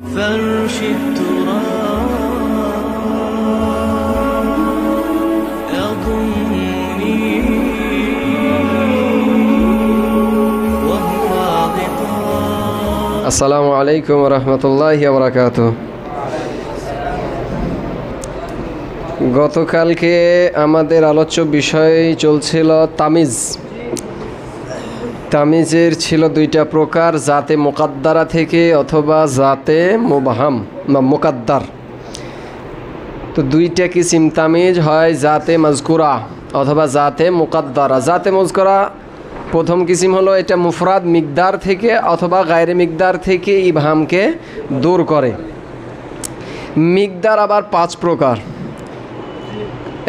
فرش التراب يضمني وهو غطاء আসসালামু আলাইকুম ওয়া রাহমাতুল্লাহি ওয়া বারাকাতুহু। গতকালকে আমাদের আলোচ্য বিষয় চলছিল তামিজ। তামিজের ছিল দুইটা প্রকার, জাতে মুকাদ্দারা থেকে অথবা জাতে মুবহাম বা মুকাদ্দার। তো দুইটা কিসিম তামিজ হয়, জাতে মাজকুরা অথবা জাতে মুকাদ্দারা। জাতে মাজকুরা প্রথম কিসিম হলো এটা মুফরাদ মিকদার থেকে অথবা গায়রে মিকদার থেকে ইবহামকে দূর করে। মিকদার আবার 5 প্রকার।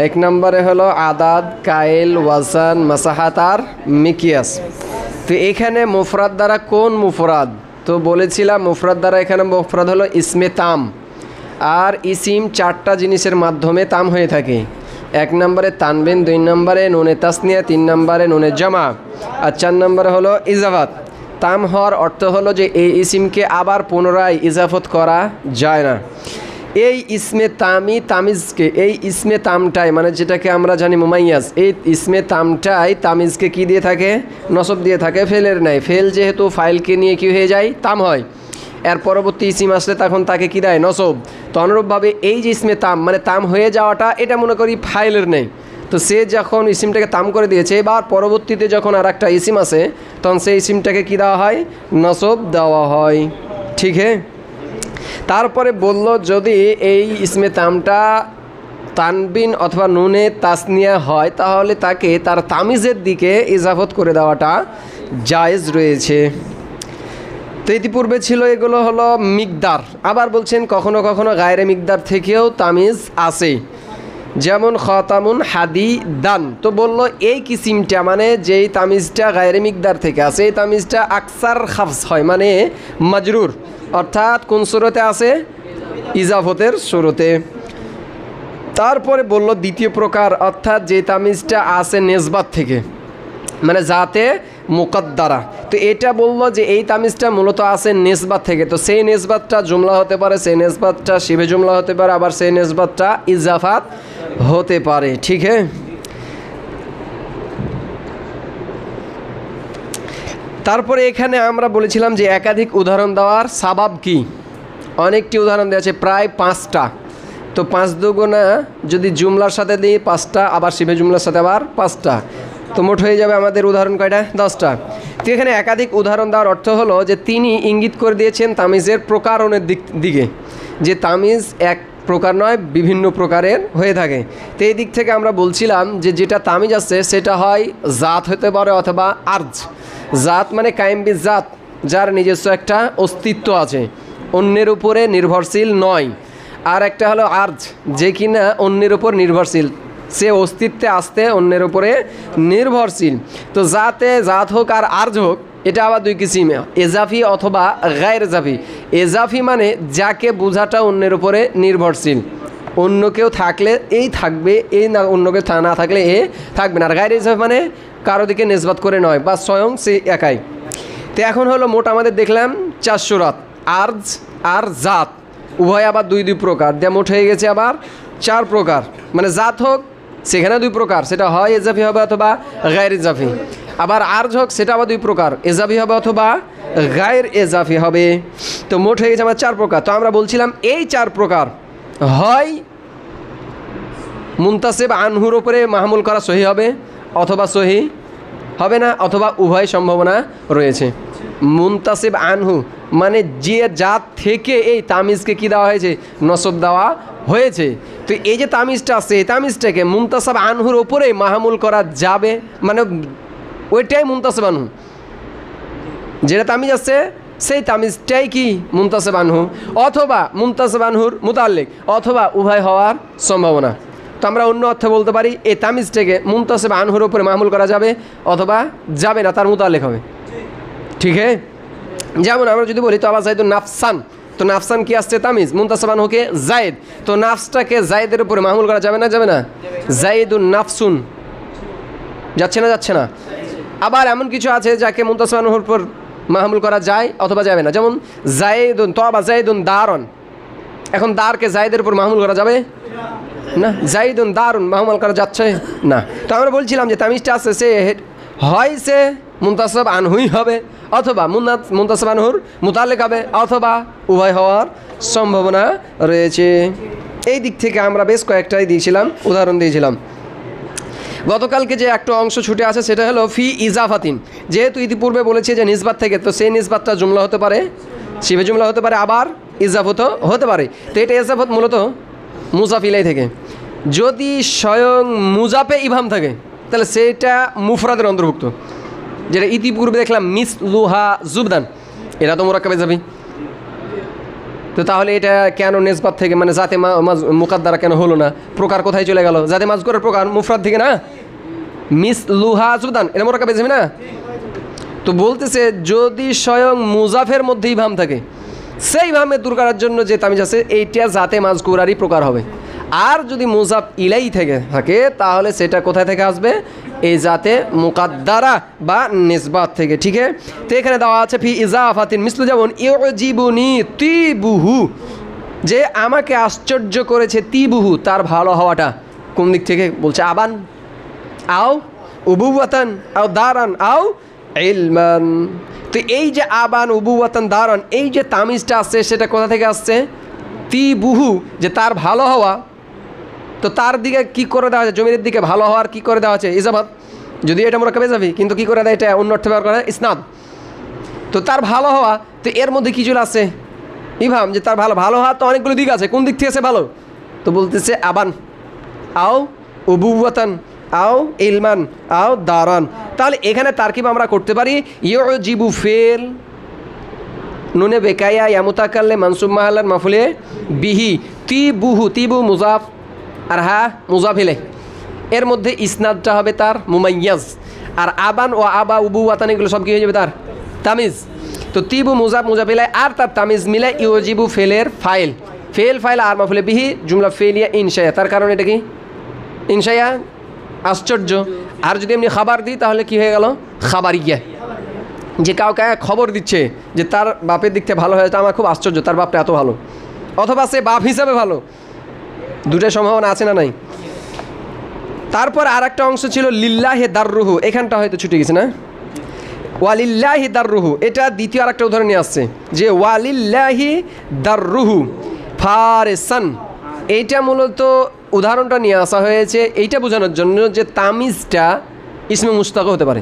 এক নম্বরে হলো আদাদ, কায়েল, ওয়াজান, মাসাহাত আর মিকিয়াস। তো এখানে মুফরাদ দ্বারা কোন মুফরাদ? তো বলেছিলাম মুফরাদ দ্বারা এখানে মুফরাদ হলো ইসমে তাম, আর ইসিম 4টা জিনিসের মাধ্যমে তাম হয়ে থাকে। 1 নম্বরে তানবিন, 2 নম্বরে নুনে তাসনিয়া, 3 নম্বরে নুনে জামা, আর 4 নম্বরে হলো ইজাফাত। তাম হওয়ার অর্থ হলো যে এই ইসিমকে আবার পুনরায় ইজাফত করা যায় না। এই ইসমে তামি তামিজকে, এই ইসমে তামটাই মানে যেটাকে আমরা জানি মুমাইয়াজ, এই ইসমে তামটাই তামিজকে কি দিয়ে থাকে? নসব দিয়ে থাকে, ফেলের নাই। ফেল যেহেতু ফাইলকে নিয়ে কি হয়ে যায়? তাম হয়। এর পরবর্তী ইসিম আসলে তখন তাকে কি দেয়? নসব। তো অনুরূপভাবে এই যে ইসমে তাম মানে তাম হয়ে যাওয়াটা, এটা মনে করি ফাইলের নেই। তো সে যখন ইসিমটাকে তাম করে দিয়েছে, এবার পরবর্তীতে যখন আর একটা ইসিম আসে তখন সেই ইসিমটাকে কি দেওয়া হয়? নসব দেওয়া হয়। ঠিক হ্যাঁ। তারপরে বলল যদি এই ইসমে তামটা তানবিন অথবা নুনে তাসনিয়া হয় তাহলে তাকে তার তামিজের দিকে ইজাফত করে দেওয়াটা জায়েজ রয়েছে। তো ইতিপূর্বে ছিল এগুলো হলো মিকদার। আবার বলছেন কখনো কখনো গায়রে মিকদার থেকেও তামিজ আসে, যেমন খতামুন হাদি দান। তো বলল এই কিসিমটা মানে যেই তামিজটা গায়রে মিকদার থেকে আসে এই তামিজটা আকসার খাফস হয়, মানে মাজরুর, অর্থাৎ কোন সুরতে আছে? ইজাফতের সুরতে। তারপরে বলল দ্বিতীয় প্রকার, অর্থাৎ যে তামিজটা আসে নেসবাত থেকে, মানে জাতে মুকাদ্দারা। তো এটা বললো যে এই তামিজটা মূলত আসে নেসবাত থেকে। তো সেই নেসবাতটা জুমলা হতে পারে, সেই নেসবাতটা শিবে জুমলা হতে পারে, আবার সেই নেসবাতটা ইজাফাত হতে পারে। ঠিক হ্যাঁ। তারপরে এখানে আমরা বলেছিলাম যে একাধিক উদাহরণ দেওয়ার সাবাব কি? অনেকটি উদাহরণ দেওয়া আছে, প্রায় 5টা। তো 5 দুগুণা যদি জুমলার সাথে দিই 5টা, আবার শিবে জুমলার সাথে আবার 5টা, তো মোট হয়ে যাবে আমাদের উদাহরণ কয়টা? 10টা। তো এখানে একাধিক উদাহরণ দেওয়ার অর্থ হলো যে তিনি ইঙ্গিত করে দিয়েছেন তামিজের প্রকারণের দিকে, যে তামিজ এক প্রকার নয়, বিভিন্ন প্রকারের হয়ে থাকে। তো এই দিক থেকে আমরা বলছিলাম যে যেটা তামিজ আছে সেটা হয় জাত হতে পারে অথবা আর্জ। জাত মানে কায়েম বি জাত, যার নিজস্ব একটা অস্তিত্ব আছে, অন্যের উপরে নির্ভরশীল নয়। আর একটা হলো আর্জ, যে কিনা অন্যের উপর নির্ভরশীল, সে অস্তিত্বে আসতে অন্যের উপরে নির্ভরশীল। তো জাতে জাত হোক আর আর্জ হোক, এটা আবার 2 কিসিম, এজাফি অথবা গায়র এজাফি। এজাফি মানে যাকে বোঝাটা অন্যের উপরে নির্ভরশীল, অন্য কেউ থাকলে এই থাকবে, এই না অন্য কেউ না থাকলে এ থাকবে না। আর গায়র এজাফি মানে কারো দিকে নিসবত করে নয়, বা স্বয়ং সে একাই। তো এখন হলো মোট আমাদের দেখলাম 4 সুরাত, আর্জ আর জাত উভয় আবার 2 প্রকার, দেয়া মোট হয়ে গেছে আবার 4 প্রকার। মানে জাত হোক সেখানে 2 প্রকার, সেটা হয় এজাফি হবে অথবা গায়র এজাফি। আবার আর্জ হোক সেটা আবার 2 প্রকার, এজাফি হবে অথবা গায়র এজাফি হবে। তো মোট হয়ে গেছে আমার 4 প্রকার। তো আমরা বলছিলাম এই 4 প্রকার হয় মুনতাসিব আনহুর উপরে মাহমুল করা সহি হবে অথবা সহি হবে না, অথবা উভয় সম্ভাবনা রয়েছে। মুনতাসিব আনহু মানে যে জাত থেকে এই তামিজকে কি দেওয়া হয়েছে? নসব দেওয়া হয়েছে। তো এই যে তামিজটা আছে এই তামিজটাকে মুনতাসিব আনহুর ওপরে মাহমুল করা যাবে, মানে ওইটাই মুনতাসিব আনহু। যেটা তামিজ আছে সেই তামিজটাই কি? মুনতাসিব আনহু, অথবা মুনতাসিব আনহুর মুতাল্লিক, অথবা উভয় হওয়ার সম্ভাবনা। তো আমরা অন্য অর্থে বলতে পারি এই তামিজটাকে মুনতাসিব আনহুর উপরে মাহমুল করা যাবে অথবা যাবে না, তার মুতাল্লিক হবে। ঠিক হ্যাঁ। যেমন আমরা যদি বলি তো আবার জাইদুন নাফসান, তো নাফসান কি আসছে? তামিজ। মুনতাসিব আনহুকে জায়েদ, তো নাফসটাকে জায়েদের উপরে মাহমুল করা যাবে না? যাবে না। জাইদুন নাফসুন যাচ্ছে না? যাচ্ছে না। আবার এমন কিছু আছে যাকে মুনতাসিব আনহুর উপর মাহমুল করা যায় অথবা যাবে না। যেমন জায়েদুন তবা জায়েদুন দারন, এখন দারকে জায়েদের উপর মাহমুল করা যাবে না, জায়েদুন দারুন মাহমুল করা যাচ্ছে না। তো আমরা বলছিলাম যে তামিজটা আছে সে হয় সে মুনতাসব আনহুই হবে অথবা মুনতাসব আনহুর মুতাল্লিক হবে অথবা উভয় হওয়ার সম্ভাবনা রয়েছে। এই দিক থেকে আমরা বেশ কয়েকটাই দিয়েছিলাম, উদাহরণ দিয়েছিলাম। গতকালকে যে একটা অংশ ছুটে আছে সেটা হলো ফি ইজাফাতিন, যেহেতু ইতিপূর্বে বলেছে যে নিসবাত থেকে, তো সেই নিসবাতটা জুমলা হতে পারে, শিবে জুমলা হতে পারে, আবার ইজাফত হতে পারে। তো এটা ইজাফত মূলত মুজাফ ইলাই থেকে। যদি স্বয়ং মুজাফে ইভাম থাকে তাহলে সেটা মুফরাদের অন্তর্ভুক্ত, যেটা ইতিপূর্বে দেখলাম মিসলুহা জুবদান, এটা তো মুরাক্কাবে যাবি। তো তাহলে এটা কেন নিসবাত থেকে, মানে জাতে মুকাদ্দারা কেন হলো না? প্রকার কোথায় চলে গেল? জাতে মাজকুরের প্রকার মুফরাদ থেকে না, মিসলুহা জুবদান, এটা মুরাক্কাবে যাবি না। তো বলতেছে যদি স্বয়ং মুজাফের মধ্যে ইভাম থাকে, সেই ইভামে দূর করার জন্য যে তামিজ আছে এইটা জাতে মাজকুরারই প্রকার হবে। আর যদি মুজাফ ইলাই থেকে থাকে তাহলে সেটা কোথায় থেকে আসবে? এই জাতে মুকাদ্দারা বা নিসবাত থেকে। ঠিক আছে, তো এখানে দেওয়া আছে ফি ইজাফাতিন মিসলু, যেমন ইউজিবুনি তিবুহু, যে আমাকে আশ্চর্য করেছে তিবুহু, তার ভালো হওয়াটা। কোন দিক থেকে বলছে? আবান আও উবুওয়াতান আও দারান আও ইলমান। তো এই যে আবান উবুওয়াতান দারান, এই যে তামিজটা আসছে সেটা কোথা থেকে আসছে? তিবুহু, যে তার ভালো হওয়া। তো তার দিকে কি করে দেওয়া আছে? জমির দিকে ভালো হওয়ার কি করে দেওয়া আছে? ইজাফাত, যদি এটা মুরাক্কাবে যাবি, কিন্তু কি করে দেয় এটা অন্য অর্থে ব্যবহার করে ইসনাদ। তো তার ভালো হওয়া, তো এর মধ্যে কি চলে আসছে? ইভাম, যে তার ভালো ভালো হওয়া তো অনেকগুলো দিক আছে, কোন দিক থেকে আছে ভালো? তো বলতেছে আবান আও উবুওয়াতান আও ইলমান আও দারান। তাহলে এখানে তারকিব আমরা করতে পারি ইউজিবু ফেল নুনে বেকায়া ইয়ামুতাকাল্লে মানসুব মাহাল্লার মাফুলে বিহি তিবুহু, তিবু মুজাফ আর হা মুজাফ ইলাই, এর মধ্যে ইসনাদটা হবে তার মুমাইয়াজ। আর আবান ও আবা উবু ওয়াতান এগুলো সব কী হয়ে যাবে? তার তামিজ। তো তিবু মুজাফ মুজাফ ইলাই আর তার তামিজ মিলে ইউজিবু ফেলের ফাইল, ফেল ফাইল আর মাফুলে বিহি জুমলা ফেলিয়া ইনশায়া। তার কারণ এটা কি? ইনশায়া আশ্চর্য। আর যদি এমনি খাবার দিই তাহলে কি হয়ে গেল? খাবারিয়া, যে কাউকে খবর দিচ্ছে যে তার বাপের দিক থেকে ভালো হয়েছে, আমার খুব আশ্চর্য তার বাপটা এত ভালো, অথবা সে বাপ হিসাবে ভালো। দুটার সম্ভাবনা আছে না নাই? তারপর আর একটা অংশ ছিল লিল্লাহি দাররুহু, এখানটা হয়তো ছুটে গেছে না? ওয়ালিল্লাহি দাররুহু, এটা দ্বিতীয় আর একটা উদাহরণ নিয়ে আসছে যে ওয়ালিল্লাহি দাররুহু ফারেসান। এইটা মূলত উদাহরণটা নিয়ে আসা হয়েছে এইটা বোঝানোর জন্য যে তামিজটা ইসমে মুশতাক হতে পারে।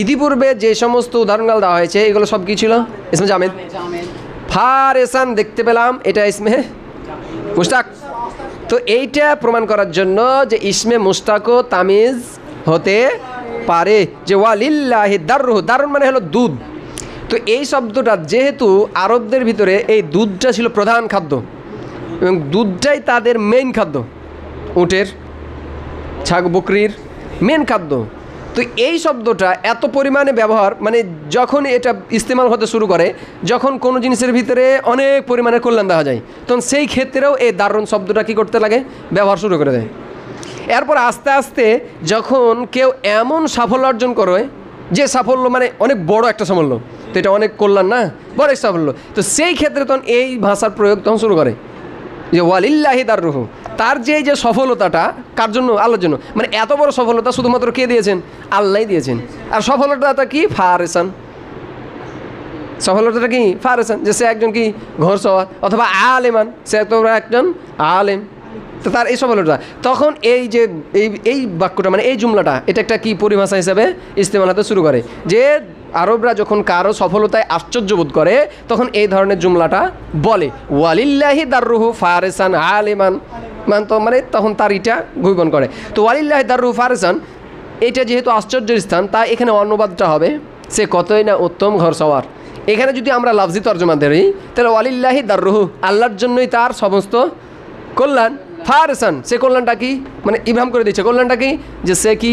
ইতিপূর্বে যে সমস্ত উদাহরণগুলো দেওয়া হয়েছে এগুলো সব কি ছিল? ইসমে জামেদ। ফারেসান দেখতে পেলাম, এটা ইসমে মুশতাক। তো এইটা প্রমাণ করার জন্য যে ইসমে মুশতাকও তামিজ হতে পারে, যে ওয়ালিল্লাহি দাররুহু, দারুন মানে হলো দুধ। তো এই শব্দটা যেহেতু আরবদের ভিতরে এই দুধটা ছিল প্রধান খাদ্য এবং দুধটাই তাদের মেইন খাদ্য, উটের বকরির মেন খাদ্য। তো এই শব্দটা এত পরিমাণে ব্যবহার, মানে যখন এটা ইস্তেমাল হতে শুরু করে, যখন কোনো জিনিসের ভিতরে অনেক পরিমাণে কল্যাণ দেওয়া যায়, তখন সেই ক্ষেত্রেও এই দারুণ শব্দটা কী করতে লাগে? ব্যবহার শুরু করে দেয়। এরপর আস্তে আস্তে যখন কেউ এমন সাফল্য অর্জন করে, যে সাফল্য মানে অনেক বড় একটা সাফল্য, তো এটা অনেক কল্যাণ না, বড় একটা সাফল্য, তো সেই ক্ষেত্রে তখন এই ভাষার প্রয়োগ তখন শুরু করে যে ওয়ালিল্লাহি দাররুহু, তার যে সফলতাটা কার জন্য? আল্লাহর জন্য। মানে এত বড় সফলতা শুধুমাত্র কে দিয়েছেন? আল্লাহ দিয়েছেন। আর সফলতাটা কি? ফারেসান। সফলতাটা কি? ফারেসান, যে সে একজন কি ঘোরসওয়ার, অথবা আলেমান, সে একজন আলেম। তো তার এই সফলতা, তখন এই যে এই বাক্যটা মানে এই জুমলাটা, এটা একটা কি পরিভাষা হিসাবে ইস্তেমাল হতে শুরু করে, যে আরবরা যখন কারো সফলতায় আশ্চর্য বোধ করে তখন এই ধরনের জুমলাটা বলে ওয়ালিল্লাহি দাররুহু ফারেসান আলিমান, মানে তখন তার এটা গুইবন করে। তো ওয়ালিল্লাহি দাররুহু ফারেসান, এটা যেহেতু আশ্চর্যের স্থান, তাই এখানে অনুবাদটা হবে সে কতই না উত্তম ঘরসওয়ার। এখানে যদি আমরা লাফজি তর্জমা দেই তাহলে ওয়ালিল্লাহি দাররুহু, আল্লাহর জন্যই তার সমস্ত কল্যাণ। ফারেসান, সে কল্যাণটা কি? মানে ইভাম করে দিচ্ছে কল্যাণটা কি? যে সে কি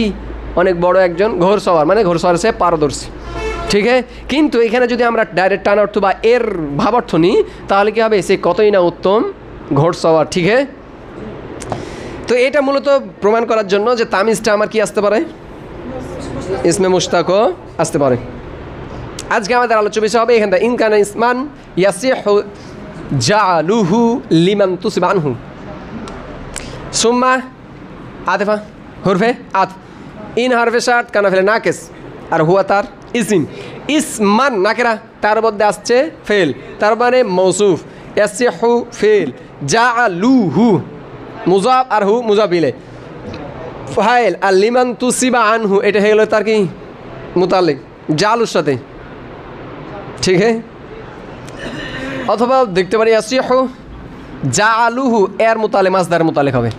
অনেক বড় একজন ঘোরসওয়ার, মানে ঘোরসওয়ার সে পারদর্শী। ঠিক আছে, কিন্তু এখানে যদি আমরা ডাইরেক্ট টান অর্থ বা এর ভাবার্থ নিই তাহলে কী হবে? সে কতই না উত্তম ঘোরসওয়ার। ঠিক আছে, তো এটা মূলত প্রমাণ করার জন্য যে তামিজটা আমার কি আসতে পারে? ইসমে মুশতাকও আসতে পারে। আজকে আমাদের আলোচ্য বিষয় হবে এখান থেকে ইন কানা ইসমান ইয়াসিহু জালুহু লিমান তুসিবা আনহু সুম্মা আতিফা হুরফে আত ইন হারফে শার্ট কানা ফেলে নাকিস আর হুয়া তার ইসিম ইসমান নাকেরা তার মধ্যে আসছে ফেল তার মানে মৌসুফ ইয়াসিহু ফেল জালুহু মুজাফ আর হু মুজাফ ইলে ফাইল আর লিমান তুসিবা আনহু এটা হয়ে গেল তার কি মুতাল্লিক জালুর সাথে ঠিক আছে অথবা দেখতে পারি ইয়াসিহু জালুহু এর মুতাল্লিক মাসদার মুতাল্লিক হবে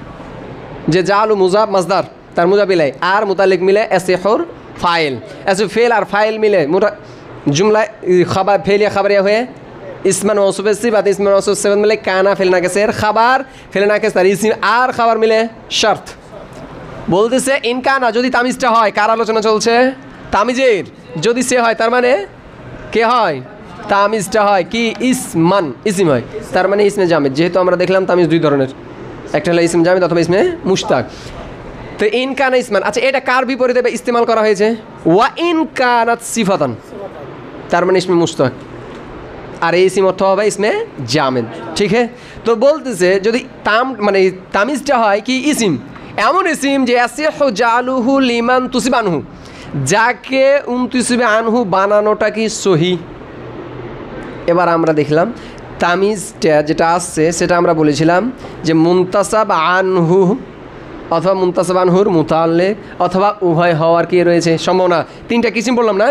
যে জালু মুজাফ মাসদার তার মুজাফ ইলাই আর মুতাল্লিক মিলে ইয়াসিহুর ফাইল ऐसे फेल और फाइल मिले जुमला खबर फेल या खबर हुए इसमन मौसूफ सी बात इसमन मौसूफ से मिले काना फेलना के शेर खबर फेलना के सर इसी आर खबर मिले शर्त बोलते से इनका ना जो तामिजटा হয় কার আলোচনা চলছে তামিজের যদি সে হয় তার মানে কে হয় তামিজটা হয় কি ইসমান ইসিম হয় তার মানে ইসমে জামিদ যেহেতু আমরা দেখলাম তামিজ দুই ধরনের একটা হলো ইসম জামিদ অথবা ইসমে মুশতাক তো ইন কানা ইসমান আচ্ছা এটা কার বিপরীতে ইস্তেমাল করা হয়েছে ওয়া ইন কানাত সিফাতান তার মানে ইসমে মুশতাক আর এই ইসম অর্থ হবে ইসমে জামিদ ঠিক আছে তো বলতেছে যদি তাম মানে তামিজটা হয় কি ইসিম এমন ইসিম যে ইয়াসিহু জালুহু লিমান তুসিবা আনহু যাকে তুসিবা আনহু বানানোটা কি সহি এবার আমরা দেখলাম তামিজটা যেটা আসছে সেটা আমরা বলেছিলাম যে মুনতাসাব আনহু অথবা মুনতাসাব আনহুর মুতাল্লিক অথবা উভয় হওয়ার কি রয়েছে সম্ভাবনা তিনটা কিসিম বললাম না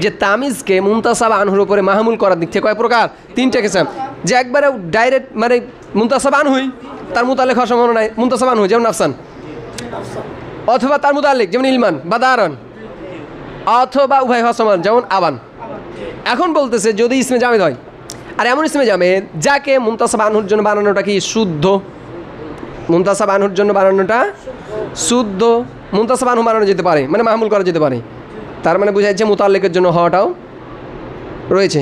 যে তামিজকে মুনতাসাব আনহুর উপরে মাহমুল করার দিক থেকে কয় প্রকার তিনটা কিসিম যে একবারে ডাইরেক্ট মানে মুনতাসাব আনহুই তার মুতাল্লিক হওয়ার সম্ভাবনা নাই মুনতাসাব আনহু যেমন আফসান অথবা তার মুতাল্লিক যেমন ইলমান বা দারন অথবা উভয় হওয়ার সম্ভাবনা যেমন আবান এখন বলতেছে যদি ইসমে জামেদ হয় আর এমন ইসমে জামেদ যাকে মুনতাসাব আনহুর জন্য বানানোটা কি শুদ্ধ মুনতাসাব আনহুর জন্য বানানোটা শুদ্ধ মুনতাসাব আনহু বানানো যেতে পারে মানে মাহমুল করা যেতে পারে তার মানে বোঝা যাচ্ছে মুতাল্লিকের জন্য হওয়াটাও রয়েছে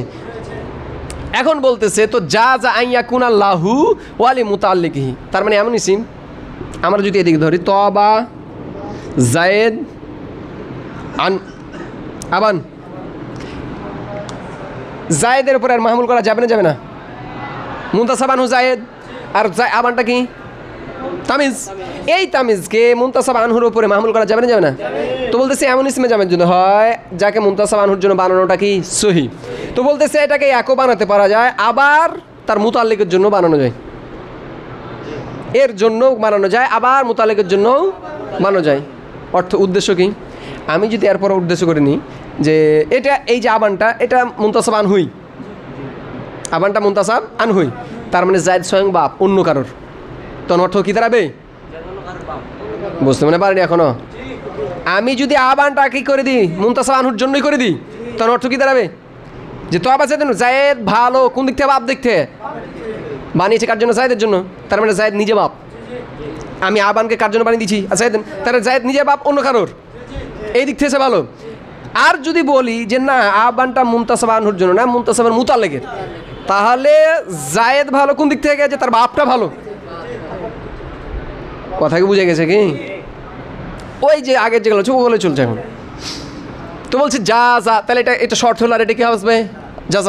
এখন বলতেছে তো যা যা আইয়াকুন আল্লাহু ওয়ালি মুতাল্লিকিহি তার মানে এমন ইসিম আমরা যদি এদিকে ধরি তবা জায়েদ আন আবান জায়েদের উপরে আর মাহমুল করা যাবে না মুনতাসাব আনহু জায়েদ আর আবানটা কি তামিজ এই তামিজকে মুনতাসাব আনহুর উপরে মাহমুল করা যাবে না তো বলতেছে এমন ইসমে জামের জন্য হয় যাকে মুনতাসাব আনহুর জন্য বানানোটা কি সহি তো বলতেছে এটাকে একও বানাতে পারা যায় আবার তার মুতাল্লিকের জন্য বানানো যায় এর জন্য বানানো যায় আবার মুতাল্লিকের জন্য বানানো যায় অর্থ উদ্দেশ্য কি আমি যদি এরপর উদ্দেশ্য করে নিই যে এটা এই যে আবানটা এটা মুনতাসাব আনহুই আবানটা মুনতাসাব আনহুই তার মানে জায়েদ স্বয়ং বাপ অন্য কারোর তখন অর্থ কী দাঁড়াবে বুঝতে মনে পারেনি এখনো আমি যদি আবানটা কি করে দিই মুনতাসাব আনহুর জন্যই করে দিই তখন অর্থ কী দাঁড়াবে যে তো আবার জায়েদ ভালো কোন দিক থেকে বাপ দিক থেকে বানিয়েছে কার জন্য জায়েদের জন্য তার মানে জায়েদ নিজে বাপ আমি আবানকে কার জন্য বানিয়ে দিচ্ছি আচ্ছা তার জায়েদ নিজে বাপ অন্য কারোর এই দিক থেকে ভালো আর যদি বলি যে না আবানটা মুনতাসাব আনহুর জন্য না মুনতাসাবের মুতাল্লিকের তাহলে জায়েদ ভালো কোন দিক থেকে গেছে তার বাপটা ভালো কথা কি বুঝে গেছে কি ওই যে আগের যেগুলো ওগুলো চলছে এখন তো বলছি যা যা তাহলে এটা শর্ট হলো আর এটা কি হবে যা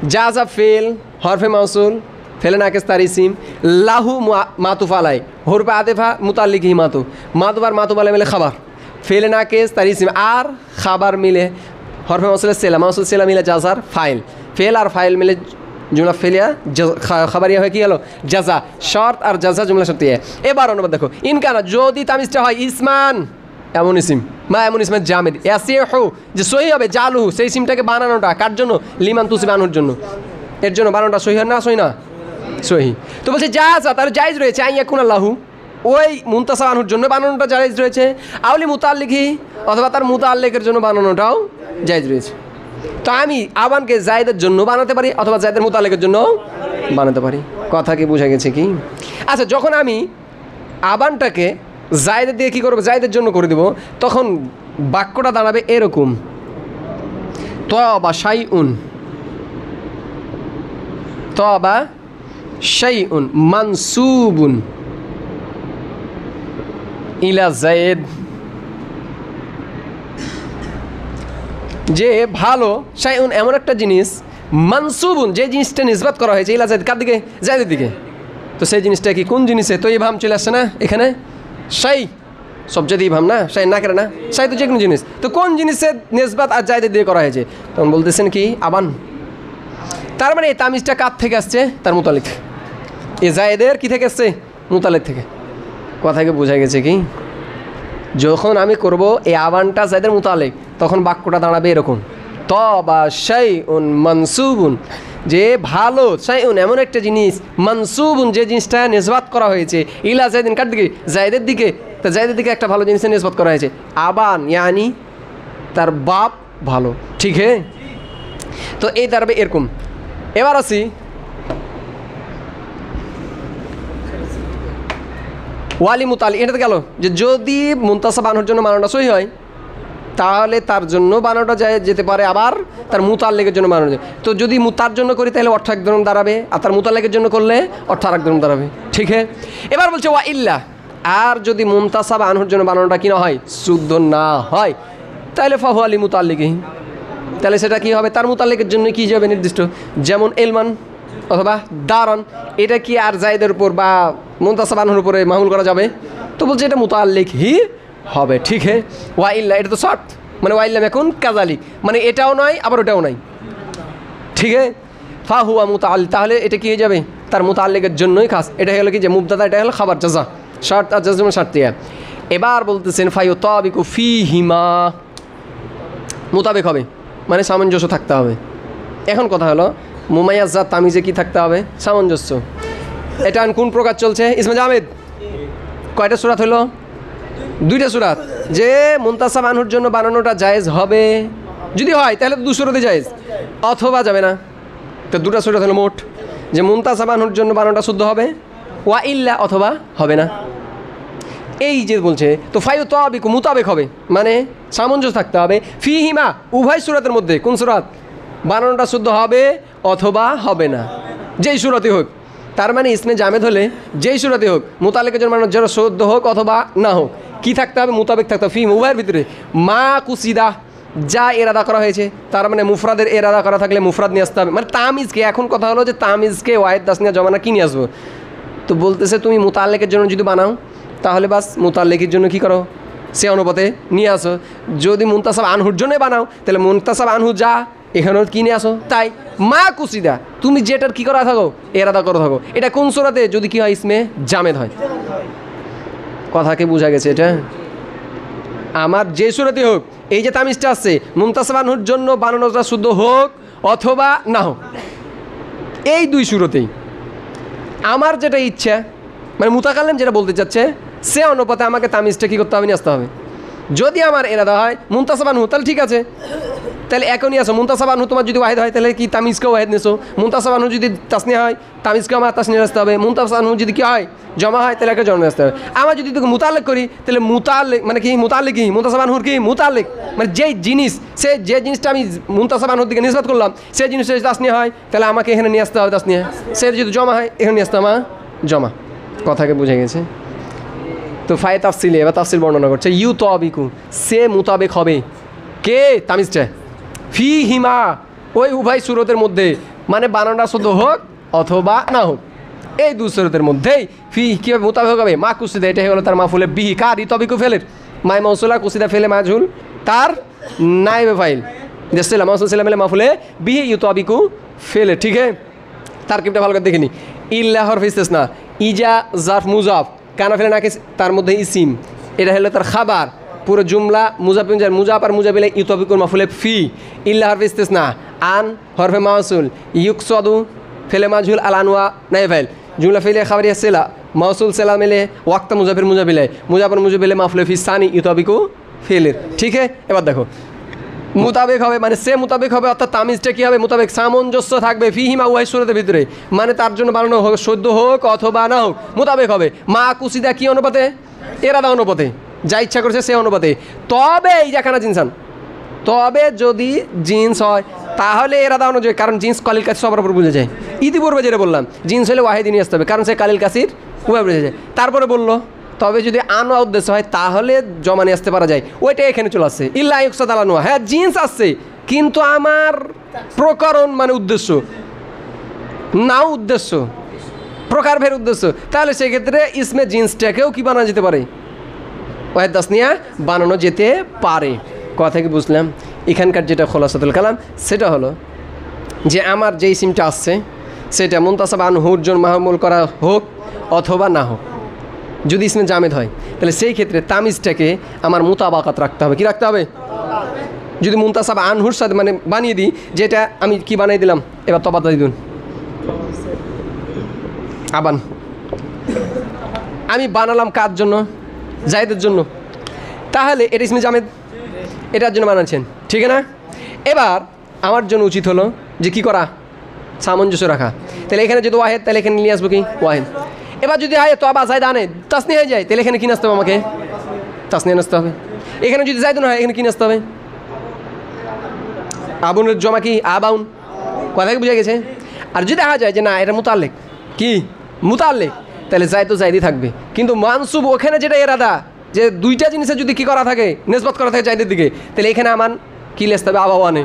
যা যা ফেল হরফে মাউসুল ফেলে নাকেস তার ইসিম লাহু মাতুফ আলাই হরফে আতেফা মুতাল্লিকি মাতুফ আর মাতুফ আলাই মিলে খাবার ফেলে নাকেস তার ইসিম আর খাবার মিলে হরফে মাউসুল সেলা মিলে জাজার ফাইল ফেল আর ফাইল মিলে जुमला फेलिया खबरिया है कि हलो जजा शर्त और जजा जुमला शर्त है एबार अनुबाद देखो इनका ना जो दी तामिजटा হয় ইসমান এমন ইসিম মা এমন ইসমে জামিদ ইয়াসিহু যে সহি হবে জালু সেই ইসিমটাকে বানানোটা কার জন্য লিমান তুসিবা আনহুর জন্য এর জন্য বানানোটা সহি না সহি না সহি তো বলছে জাযা তার জায়েজ রয়েছে আইয়াকুন আল্লাহু ওই মুনতাসাব আনহুর জন্য বানানোটা জায়েজ রয়েছে আউলি মুতাল্লিকি অথবা তার মুতাল্লিকের জন্য বানানোটাও জায়েজ রয়েছে তো আমি আবানকে জায়েদের জন্য বানাতে পারি অথবা জায়েদের মুতাল্লিকের জন্য বানাতে পারি কথা কি বোঝা গেছে কি আচ্ছা যখন আমি আবানটাকে জায়েদের দিয়ে কী করবো জায়েদের জন্য করে দেব তখন বাক্যটা দাঁড়াবে এরকম তবা শাইউন তবা শাইউন মানসুবুন ইলা জায়েদ যে ভালো শাইউন এমন একটা জিনিস মানসুবুন যে জিনিসটা নিসবাত করা হয়েছে ইলা জায়দ কার দিকে জায়দের দিকে তো সেই জিনিসটা কি কোন জিনিসে তো এই ভাম চলে আসছে না এখানে শাই সবচেয়ে ভাম না শাই না করে না শাই তো যে কোনো জিনিস তো কোন জিনিসের নিসবাত আর জায়দের দিয়ে করা হয়েছে তখন বলতেছেন কি আবান তার মানে এই তামিজটা কার থেকে আসছে তার মুতালিক এ জায়দের কি থেকে আসছে মুতালিক থেকে কথাকে বোঝা গেছে কি যখন আমি করব এই আবানটা জায়দের মুতালিক তখন বাক্যটা দাঁড়াবে এরকম তবা শাইউন মানসুবুন যে ভালো শাইউন এমন একটা জিনিস মানসুবুন যে জিনিসটা নিসবাত করা হয়েছে ইলা জায়দিন কার দিকে জায়দের দিকে তো জায়দের দিকে একটা ভালো জিনিসের নিসবাত করা হয়েছে আবান ইয়ানি তার বাপ ভালো ঠিক হে তো এই দাঁড়াবে এরকম এবার আসি ওয়ালি মুতালি এটাতে গেল যে যদি মুনতাসাব বানানোর জন্য বানানোটা সহি হয় তাহলে তার জন্য বানানোটা যায় যেতে পারে আবার তার মুতাল্লিকের জন্য বানানো যায় তো যদি তার জন্য করি তাহলে অর্থ এক ধরন দাঁড়াবে আর তার মুতাল্লিকের জন্য করলে অর্থ আর এক ধরন দাঁড়াবে ঠিক হ্যাঁ এবার বলছে ওয়া ইল্লা আর যদি মুনতাসাব আনহুর জন্য বানানোটা কি না হয় শুদ্ধ না হয় তাহলে ফাহু আলি মুতাল্লিকি তাহলে সেটা কি হবে তার মুতাল্লিকের জন্য কি যাবে নির্দিষ্ট যেমন এলমান অথবা দারান এটা কি আর জায়দের উপর বা মুনতাসাব আনহুর উপরে মাহুল করা যাবে তো বলছে এটা মুতাল্লিক হি হবে ঠিক হ্যাঁ ওয়া ইল্লা এটা তো শর্ট মানে ওয়া ইল্লাম এখন কাজালিক মানে এটাও নয় আবার ওটাও নয় ঠিক হ্যাঁ ফা হুয়া মুতাল তাহলে এটা কি হয়ে যাবে তার মুতাল্লিকের জন্যই খাস এটা হলো কি যে মুবতাদা এটা হলো খাবার জাযা শর্ত আর জাযম শর্তিয়া এবার বলতেছেন ফায়ু তাবিকু ফিহিমা মুতাবিক হবে মানে সামঞ্জস্য থাকতে হবে এখন কথা হলো মুমাইয়াজ জাত তামিজে কি থাকতে হবে সামঞ্জস্য এটা কোন প্রকার চলছে ইসমে জামেদ কয়টা সূরাত হলো দুইটা সূরাত যে মুনতাসাব আনহুর জন্য বানানোটা জায়েজ হবে যদি হয় তাহলে তো দুসূরাতে জায়েজ অথবা যাবে না তো দুটো সূরাত হলো মোট যে মুনতাসাব আনহুর জন্য বানানোটা শুদ্ধ হবে ওয়া ইল্লা অথবা হবে না এই যে বলছে তো ফায়ু তাবিকু মুতাবিক হবে মানে সামঞ্জস্য থাকতে হবে ফিহিমা উভয় সূরাতের মধ্যে কোন সূরাত বানানোটা শুদ্ধ হবে অথবা হবে না যেই সূরাতে হোক তার মানে ইসমে জামেদ হলে যেই সূরাতে হোক মুতালিকের জন্য বানানোর জন্য শুদ্ধ হোক অথবা না হোক কি থাকতে হবে মুতাবিক থাকতে হবে ফিহিম উভয়ের ভিতরে মা কুসিদা যা এরাদা করা হয়েছে তার মানে মুফরাদের এরাদা করা থাকলে মুফরাদ নিয়ে আসতে হবে মানে তামিজকে এখন কথা হলো যে তামিজকে ওয়াহিদ তাসনিয়া জমানা কি নিয়ে আসবো তো বলতেছে তুমি মুতাল্লিকের জন্য যদি বানাও তাহলে বাস মুতাল্লিকের জন্য কি করো সে অনুপাতে নিয়ে আসো যদি মুনতাসাব আনহুর জন্য বানাও তাহলে মুনতাসাব আনহু যা এখানেও কি নিয়ে আসো তাই মা কুসিদা তুমি যেটার কি করা থাকো এরাদা করে থাকো এটা কোন সূরাতে যদি কি হয় ইসমে জামেদ হয় কথাকে বোঝা গেছে এটা আমার যে সূরাতে হোক এই যে তামিজটা আসছে মুনতাসাব আনহুর জন্য বানানোটা শুদ্ধ হোক অথবা না হোক এই দুই সূরাতেই আমার যেটা ইচ্ছা মানে মুতাকাল্লিম যেটা বলতে চাচ্ছে সে অনুপাতে আমাকে তামিজটা কী করতে হবে নিয়ে আসতে হবে যদি আমার এরাদা হয় মুনতাসাব আনহু তাহলে ঠিক আছে তাহলে এখনই আসো মুনতাসাব আনহু তোমার যদি ওয়াহিদ হয় তাহলে কি তামিজকেও ওয়াহিদ নেছো মুনতাসাব আনহু যদি তাসনিয়া হয় তামিজকেও আমার তাসনিয়া আসতে হবে মুনতাসাব আনহু যদি কি হয় জমা হয় তাহলে একটা জন্ম আসতে হবে আমার যদি তোকে মুতাল্লিক করি তাহলে মুতাল্লিক মানে কি মুতাল্লিক কি মুনতাসাব আনহুর কি মুতাল্লিক মানে যেই জিনিস সে যে জিনিসটা আমি মুনতাসাব আনহুর দিকে নিসবত করলাম সেই জিনিসটা যদি তাসনিয়া হয় তাহলে আমাকে এখানে নিয়ে আসতে হবে তাসনিয়া সে যদি জমা হয় এখানে নিয়ে আসতে হবে জমা কথাকে বুঝে গেছে তো ফায়ে তাফসিলে এবার তাফসিল বর্ণনা করছে ইউ তাবিকু সে মুতাবিক হবে কে তামিজটা ফি হিমা ওই উভয় সূরাতের মধ্যে মানে বানানোটা শুদ্ধ হোক অথবা না হোক এই দুই সূরাতের মধ্যেই ফি কীভাবে মুতাবিক হবে মা কুসিদা এটা হলো তার মাফুলে বিহি কার ইতাবিকু ফেলের মাই মৌসুলা কুসিদা ফেলে মাজহুল তার নাইবে ফাইল দেসলা মৌসুল সেলা মেলে মাফুলে বিহি ইতাবিকু ফেলে ঠিক আছে তার কিপটা ভালো করে দেখিনি ইল্লা হরফ ইস্তিসনা ইজা জারফ মুজাফ কানা ফেলে নাকি তার মধ্যে ইসিম এটা হলো তার খাবার পুরো জুমলা মুজাফিন মুজাফ আর মুজাফিলে ইউতাবিকুল মাফুলে ফি ইল্লা হরফ ইস্তিসনা আন হরফে মাউসুল ইউকসাদু ফেলে মাজহুল আল আনওয়া নাই ফাইল জুমলা ফেলে খাবারিয়া সেলা মাউসুল সেলা মেলে ওয়াক্তা মুজাফির মুজাফিলে মুজাফর মুজাফিলে মাফুলে ফি সানি ইউতাবিকু ফেলের ঠিক আছে এবার দেখো মুতাবিক হবে মানে সে মুতাবিক হবে অর্থাৎ তামিজটা কী হবে মুতাবিক সামঞ্জস্য থাকবে ফিহিমা উভয় সূরাতের ভিতরে মানে তার জন্য বানানো হোক সদ্য হোক অথবা না হোক মুতাবিক হবে মা কুসিদা কী অনুপাতে এরাদা অনুপাতে যা ইচ্ছা করছে সে অনুপাতে তবে এই যেখানে জিনসান তবে যদি জিন্স হয় তাহলে এরাদা অনুযায়ী কারণ জিন্স কালিল কাসির সবার উপর বুঝে যায় ইতিপূর্বে যেটা বললাম জিন্স হলে ওয়াহিদি নিয়ে আসতে হবে কারণ সে কালিল কাসির উভয় বুঝে যায় তারপরে বললো তবে যদি আনোয়া উদ্দেশ্য হয় তাহলে জমা নিয়ে আসতে পারা যায় ওইটাই এখানে চলে আসছে ইল্লা ইউকসাদ আল আনোয়া হ্যাঁ জিন্স আসছে কিন্তু আমার প্রকরণ মানে উদ্দেশ্য, নাও উদ্দেশ্য, প্রকারভেদ উদ্দেশ্য, তাহলে সেক্ষেত্রে ইসমে জিন্সটাকেও কি বানানো যেতে পারে? ওয়াহিদ তাসনিয়া বানানো যেতে পারে। কথা কি বুঝলাম? এখানকার যেটা খোলাসাতুল কালাম সেটা হলো যে আমার যে ইসিমটা আসছে সেটা মুনতাসাব আনহুর জন্য মাহমুল করা হোক অথবা না হোক, যদি ইসমে জামেদ হয় তাহলে সেই ক্ষেত্রে তামিজটাকে আমার মুতাবাকাত রাখতে হবে। কি রাখতে হবে? যদি মুনতাসাব আনহুর সাথে মানে বানিয়ে দিই, যেটা আমি কি বানিয়ে দিলাম, এবার তবাতা দিন আবান, আমি বানালাম কার জন্য? জায়েদের জন্য, তাহলে এটা ইসমে জামেদ, এটার জন্য বানাচ্ছেন, ঠিক না? এবার আমার জন্য উচিত হলো যে কি করা? সামঞ্জস্য রাখা। তাহলে এখানে যদি ওয়াহেদ, তাহলে এখানে নিয়ে আসবো কি? ওয়াহেদ। এবার যদি হয় তো আবার জায়দ আনে তাসনি হয়ে যায়, তাহলে এখানে কি নাচতে হবে? আমাকে তাসনিয়া নাচতে হবে। এখানে যদি জায়দ না হয় এখানে কি নাচতে হবে? আবুনের জমা কি? আবাউন। কথা কি বুঝা গেছে? আর যদি দেখা যায় যে না এটা মুতাল্লিক, কি মুতাল্লিক, তাহলে জায়দ তো জায়দই থাকবে, কিন্তু মানসুব ওখানে যেটা এরাদা যে দুইটা জিনিসে যদি কি করা থাকে, নিসবত করা থাকে জায়দের দিকে, তাহলে এখানে আমার কি লেসতে হবে? আবাওয়ানে।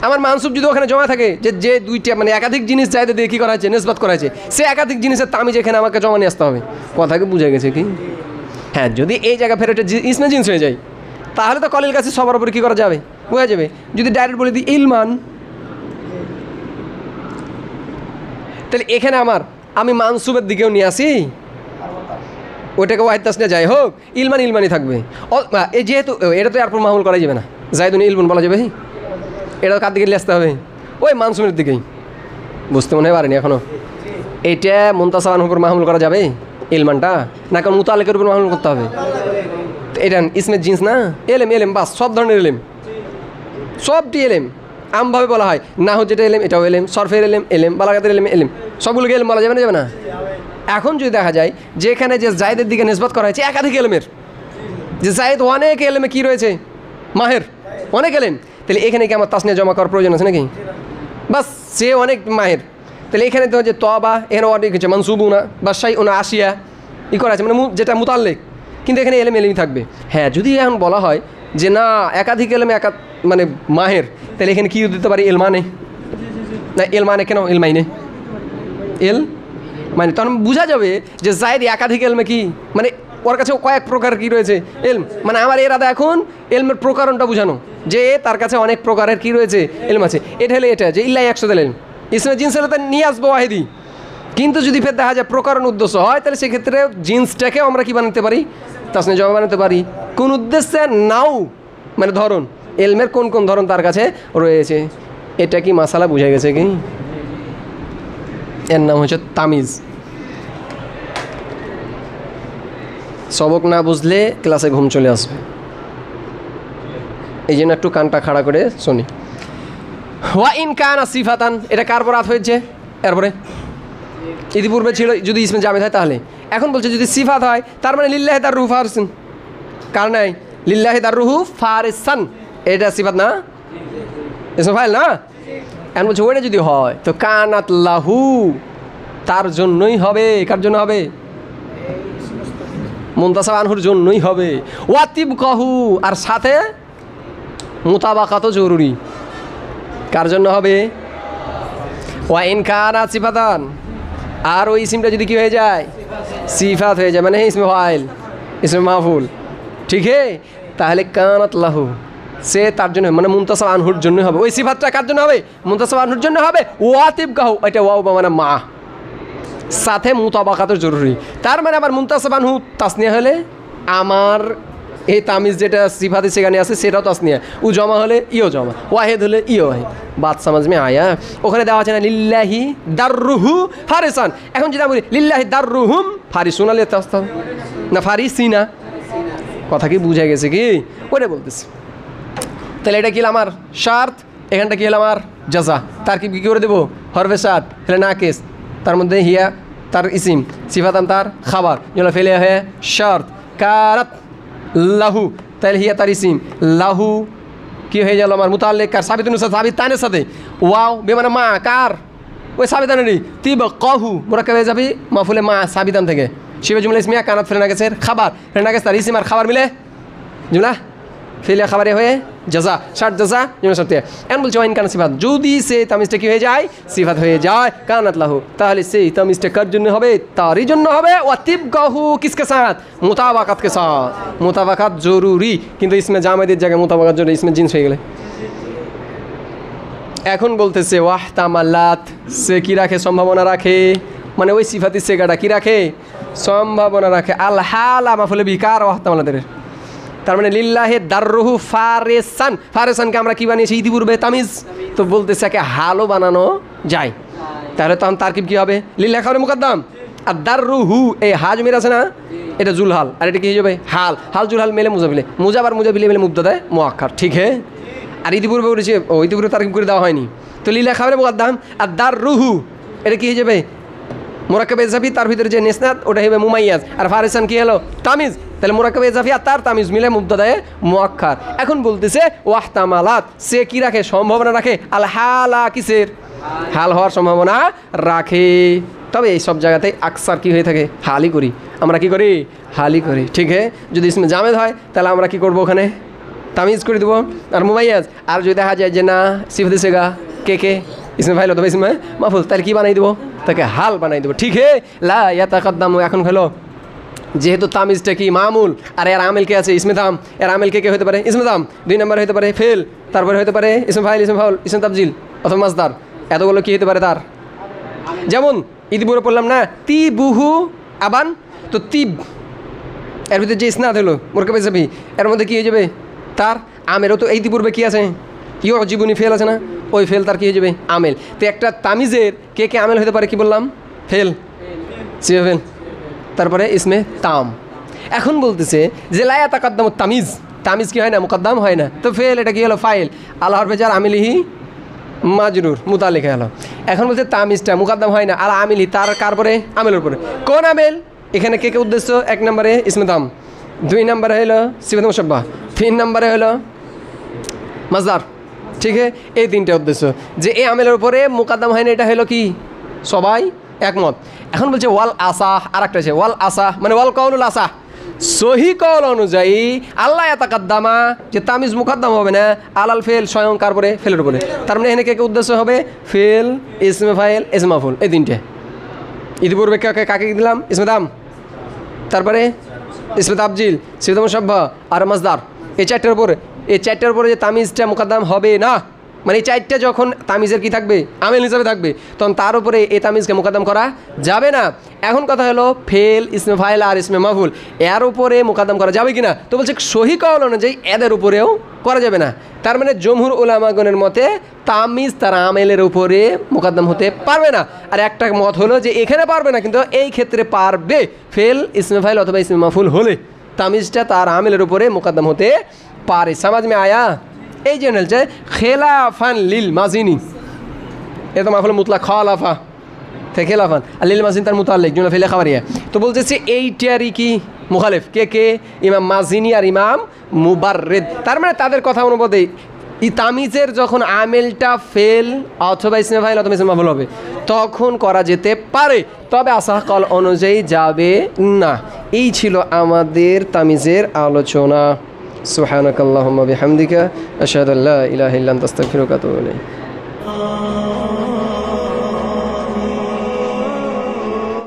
আমার মানসুব যদি ওখানে জমা থাকে যে যে দুইটা মানে একাধিক জিনিস জায়দের দিকে কী করা হয়েছে? নিসবত করা হয়েছে, সে একাধিক জিনিসের তামিজ এখানে আমাকে জমা নিয়ে আসতে হবে। কথা কি বুঝা গেছে কি? হ্যাঁ, যদি এই জায়গা ফের এটা ইসমে জিন্স হয়ে যায় তাহলে তো কলিল কাছে সবার উপরে কী করা যাবে? বোঝা যাবে। যদি ডাইরেক্ট বলে দিই ইলমান, তাহলে এখানে আমি মানসুবের দিকেও নিয়ে আসি, ওইটাকে ওয়াহিদ তাসনিয়া যাই হোক, ইলমান ইলমানই থাকবে। এই যেহেতু এটা তো এরপর মাহমুল করাই যাবে না, জায়দুন ইলমুন বলা যাবে, এটা কার দিকে নিয়ে আসতে হবে? ওই মানসুমের দিকেই। বুঝতে মনে হয় পারেনি এখনও? এইটা মুনতাসাব আনহুর উপর মাহমুল করা যাবে ইলমানটা, না কারণ মুতাল্লিকের উপর মাহমুল করতে হবে? এটা ইসমের জিন্স না, এলেম এলেম বাস, সব ধরনের এলেম, সবটি এলেম আমভাবে বলা হয়। নাহু যেটা এলেম এটাও এলেম, সরফের এলেম এলেম, বালাগাতের এলেম এলেম, সবগুলোকে এলেম বলা যাবে না? যাবে না। এখন যদি দেখা যায় যে এখানে যে জায়েদের দিকে নিসবত করা হয়েছে একাধিক এলেমের, যে জায়েদ অনেক এলেমে কী রয়েছে? মাহের, অনেক এলেম, তাহলে এখানে কি আমার তাসনিয়া জমা করার প্রয়োজন আছে নাকি? বাস, সে অনেক মাহের, তাহলে এখানে তো যে তবা এখানে অনেক হচ্ছে মানসুবুনা বা শাই ওনা আসিয়া ই করা আছে, মানে যেটা মুতাল্লিক, কিন্তু এখানে এলেম এলেমই থাকবে। হ্যাঁ, যদি এখন বলা হয় যে না একাধিক এলেমে মানে মাহের, তাহলে এখানে কী দিতে পারি? এলমানে, না এলমানে কেন? এলমাইনে, এল মানে তখন বোঝা যাবে যে জায়েদ একাধিক এলমে কি মানে ওর কাছে কয়েক প্রকার কি রয়েছে? এলম। মানে আমার এরাদা এখন এলমের প্রকারণটা বোঝানো, যে তার কাছে অনেক প্রকারের কি রয়েছে? এলম আছে। এটা হলে এটা যে ইল্লাই 100 এলম ইসমে জিন্স হলে তার নিয়ে আসবো ওয়াহিদি, কিন্তু যদি ফের দেখা যায় প্রকারণ উদ্দেশ্য হয় তাহলে সেক্ষেত্রে জিন্সটাকেও আমরা কি বানাতে পারি? তাসনিয়া জমা বানাতে পারি। কোন উদ্দেশ্যে? নাও মানে ধরন, এলমের কোন কোন ধরন তার কাছে রয়েছে। এটা কি মাসালা বুঝা গেছে কি? এর নাম হচ্ছে তামিজ। সবক না বুঝলে ক্লাসে ঘুম চলে আসবে, এই জন্য একটু কানটা খাড়া করে শুনি। ওয়া ইন কানা সিফাতান, এটা কার পর আত হয়েছে? এরপরে ইতিপূর্বে ছিল যদি ইসমে জামেদ হয় তাহলে, এখন বলছে যদি সিফাত হয় তার মানে লিল্লাহি দাররুহু ফারিসান, কার নাই? লিল্লাহি দাররুহু ফারিসান, এটা সিফাত না, ইসমে ফাইল না। এখন বলছে ওইটা যদি হয় তো কানাত লাহু, তার জন্যই হবে। কার জন্য হবে? মুনতাসাব আনহুর জন্যই হবে। ওয়াতিব কাহু, আর সাথে মুতাবাকাতও জরুরি। কার জন্য হবে? ওয়া ইন কানা সিফাতান, আর ওই ইসিমটা যদি কি হয়ে যায়? সিফাত হয়ে যায়, মানে ইসমে ফাইল, ইসমে মাফুল, ঠিক হে, তাহলে কানাত লাহু, সে তার জন্য মানে মুনতাসাব আনহুর জন্য হবে। ওই সিফাতটা কার জন্য হবে? মুনতাসাব আনহুর জন্য হবে। ওয়াতিব কাহু, এটা ওয়াও মানে মা, সাথে মুতাবাকাতও জরুরি। তার মানে আবার মুনতাসাব আনহু তাসনিয়া হলে আমার এই তামিজ যেটা সিফাতে সেখানে আছে সেটাও তাসনিয়া, ও জমা হলে ইও জমা, ওয়াহেদ হলে ইও ওয়াহেদ। বাত সমাজ মে আয়া? ওখানে দেওয়া আছে না লিল্লাহি দাররুহু ফারিসান, এখন যদি আমি বলি লিল্লাহি দাররুহুম ফারিসুন আলে তাস্তাম না ফারিসিনা, কথা কি বুঝা গেছে কি? ওটা বলতেছি। তাহলে এটা কি আমার শার্ত, এখানটা কি হলো আমার জাজা, তার কি করে দেবো? হরফে শার্ত তাহলে না কেস, তার মধ্যে হিয়া তার ইসিম, সিফাতান তার খাবার, যেগুলো ফেলে হয়ে শার্ত। কারাত লাহু, তাহলে হিয়া তার ইসিম, লাহু কি হয়ে গেল আমার মুতাল্লিক, কার? সাবিতুন সাবিত তানের সাথে, ওয়াও বেমানে মা, কার? ওই সাবিতানেরই। তিব কহু মুরাক্কাব হয়ে যাবি মাফুলে মা সাবিতান থেকে, শিবে জুমলা ইসমিয়া কানাত ফেলে না গেছে খাবার, ফেলে না গেছে তার ইসিম আর খাবার মিলে জুমলা ফেলে খাবারে হয়ে জাজা ষাট জাজা জন্য শর্তে এখন বলছে ওয়াইন কান সিফাত যদি সে তামিজটা কি হয়ে যায় সিফাত হয়ে যায় কানাত লাহু তাহলে সেই তামিজটা কার জন্য হবে তারই জন্য হবে ওয়াতিব গাহু কিসকে সাথ মুতাবাকাত কে সাথ মুতাবাকাত জরুরি কিন্তু ইসমে জামাদের জায়গায় মুতাবাকাত জরুরি ইসমে জিন্স হয়ে গেলে এখন বলতেছে ওয়াহ তামাল্লাত সে কি রাখে সম্ভাবনা রাখে মানে ওই সিফাতি সেগাটা কি রাখে সম্ভাবনা রাখে আল হালা মাফুলে বিকার ওয়াহ তামাল্লাতের তার মানে লিল্লাহে দাররুহু ফারেসান ফারেসানকে আমরা কি বানিয়েছি ইতিপূর্বে তামিজ তো বলতেছে একে হালও বানানো যায় তাহলে তখন তারকিব কী হবে লিল্লাহ খাবারে মুকদ্দাম আর দাররুহু এই হাজ মের আছে না এটা জুলহাল আর এটা কি হয়ে যাবে হাল হাল জুলহাল মেলে মুজাবিলে মুজাবার মুজাবিলে মেলে মুবতাদা মুআক্খার ঠিক হ্যাঁ আর ইতিপূর্বে বলেছে ও ইতিপূর্বে তারকিব করে দেওয়া হয়নি তো লিল্লাহ খাবারে মুকদ্দাম আর দাররুহু এটা কি হয়ে যাবে মোরাক্কাবে ইজাফি তার ভিতরে যে নেসনাত ওটা হবে মুমাইয়াজ আর ফারেসান কি হলো তামিজ তাহলে মোরাক্কাবে ইজাফি আর তার তামিজ মিলে মুবতাদায়ে মুআক্খার এখন বলতেছে ওয়াহতামালাত সে কি রাখে সম্ভাবনা রাখে আল হালা কিসের হাল হওয়ার সম্ভাবনা রাখে তবে এই সব জায়গাতে আকসার কি হয়ে থাকে হালই করি আমরা কি করি হালই করি ঠিক হ্যাঁ যদি ইসমে জামেদ হয় তাহলে আমরা কি করব ওখানে তামিজ করে দেবো আর মুমাইয়াজ আর যদি দেখা যায় যে না সিফাতে সেগা কে ইসমে ফাইল অথবা ইসমে মাফুল তাহলে কি বানাই দেবো তাকে হাল বানাই দেবো ঠিক হে লা ইয়াতাকাদ্দামু এখন হলো যেহেতু তামিজটা কি মামুল আর এর আমেল কে আছে ইসমে দাম এর আমেল কে হতে পারে ইসমে দাম 2 নম্বর হতে পারে ফেল তারপরে হতে পারে ইসমে ফাইল ইসমে ফাউল ইসমে তাবজিল অথবা মাসদার এতগুলো কি হতে পারে তার যেমন ইতিপূর্বে পড়লাম না তিবুহু আবান তো তিব এর ভিতরে যে ইসনাদ হলো মোরকাবে যাবি এর মধ্যে কি হয়ে যাবে তার আমেরও তো ইতিপূর্বে কি আছে ইউ জীবনী ফেল আছে না ওই ফেল তার কি হয়ে যাবে আমেল তো একটা তামিজের কে আমেল হতে পারে কি বললাম ফেল সিফা ফেল তারপরে ইসমে তাম এখন বলতেছে যে লায়া তাকাদ্দাম তামিজ তামিজ কি হয় না মুকদ্দাম হয় না তো ফেল এটা কি হলো ফাইল আল্লাহর বেজার আমিলিহি মাজরুর মুতালিক হলো এখন বলছে তামিজটা মুকদ্দাম হয় না আর আমিলি তার কার পরে আমেলের উপরে কোন আমেল এখানে কে উদ্দেশ্য 1 নম্বরে ইসমে দাম 2 নম্বরে হলো সিফাত মুশাব্বাহ 3 নম্বরে হলো মাজদার ঠিক আছে এই তিনটা উদ্দেশ্য যে এই আমেলের উপরে মুকদ্দাম হয় না এটা হলো কি সবাই একমত এখন বলছে ওয়াল আসাহ আর একটা আছে ওয়াল আসাহ মানে ওয়াল কওলুল আসাহ সহি কওল অনুযায়ী আল্লাহ ইয়াতাকাদ্দামা যে তামিজ মুকদ্দাম হবে না আলাল ফেল স্বয়ং কার পরে ফেলের উপরে তার মানে এখানে কে উদ্দেশ্য হবে ফেল ইসমে ফাইল ইসমে মাফুল এই তিনটে ইতিপূর্বে কাকে দিলাম ইসমে দাম তারপরে ইসমে তাবজিল সিফাত মুশাব্বাহ আর মাসদার এই চারটার উপরে যে তামিজটা মুকদ্দাম হবে না মানে এই চারটা যখন তামিজের কি থাকবে আমেল হিসাবে থাকবে তখন তার উপরে এই তামিজকে মুকদ্দাম করা যাবে না এখন কথা হলো ফেল ইসমে ফাইল আর ইসমে মাফুল এর উপরে মুকদ্দাম করা যাবে কি না তো বলছে সহি কওল অনুযায়ী এদের উপরেও করা যাবে না তার মানে জমহুর উলামাগণের মতে তামিজ তার আমেলের উপরে মুকদ্দাম হতে পারবে না আর একটা মত হলো যে এখানে পারবে না কিন্তু এই ক্ষেত্রে পারবে ফেল ইসমে ফাইল অথবা ইসমে মাফুল হলে তামিজটা তার আমেলের উপরে মুকদ্দাম হতে পারে সমাজ মে আয়া এই যে বলছে খেলাফান লিল মাজিনি এ তো মাফুল মুতলাক খালাফা থেকে খেলাফান আর লিল মাজিন তার মুতাল্লিক জুমলা ফেলে খাবারিয়া তো বলতেছে এইটারই কি মুখালিফ কে ইমাম মাজিনি আর ইমাম মুবাররিদ তার মানে তাদের কথা অনুপাতে তামিজের যখন আমেলটা ফেল অথবা ইসমে ফাইল অথবা ইসমে মাফুল হবে তখন করা যেতে পারে তবে আসাহ কল অনুযায়ী যাবে না এই ছিল আমাদের তামিজের আলোচনা সুবহানাকাল্লাহুম্মা বিহামদিকা আশহাদু আল্লা ইলাহা ইল্লা আনতা আস্তাগফিরুকা ওয়া আতুবু ইলাইক